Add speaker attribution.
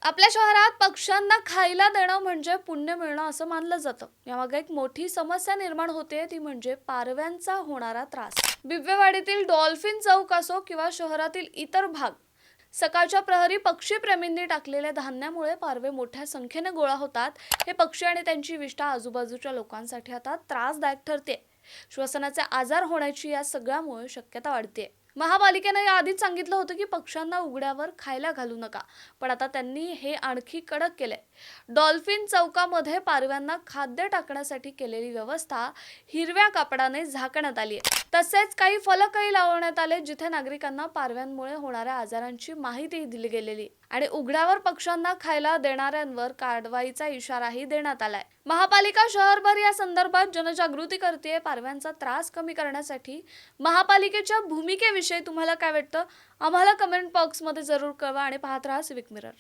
Speaker 1: आपल्या शहरात पक्ष्यांना खायला देणं म्हणजे पुण्य मिळणं असं मानलं जातं. यामागे एक मोठी समस्या निर्माण होते, ती म्हणजे पारव्यांचा होणारा त्रास. बिबवेवाडीतील डॉल्फिन चौक असो किंवा शहरातील इतर भाग, सकाळच्या प्रहरी पक्षीप्रेमींनी टाकलेल्या धान्यामुळे पारवे मोठ्या संख्येने गोळा होतात. हे पक्षी आणि त्यांची विष्ठा आजूबाजूच्या लोकांसाठी आता त्रासदायक ठरते. श्वसनाचे आजार होण्याची या सगळ्यामुळे शक्यता वाढते. महापालिकेने आधीच सांगितलं होतं की पक्ष्यांना उघड्यावर खायला घालू नका, पण आता त्यांनी हे आणखी कडक केलंय. डॉल्फिन चौकामध्ये पारव्यांना खाद्य टाकण्यासाठी केलेली व्यवस्था हिरव्या कापडाने झाकण्यात आली आहे. तसेच काही फलकही लावण्यात आले, जिथे नागरिकांना पारव्यांमुळे होणाऱ्या आजारांची माहिती दिली गेलेली आणि उघड्यावर पक्ष्यांना खायला देणाऱ्यांवर कारवाईचा इशाराही देण्यात आलाय. महापालिका शहरभर या संदर्भात जनजागृती करते. पारव्यांचा त्रास कमी करण्यासाठी महापालिकेच्या भूमिकेविषयी तुम्हाला काय वाटतं? आम्हाला कमेंट बॉक्समध्ये जरूर कळवा आणि पाहत राहा सिविक मिरर.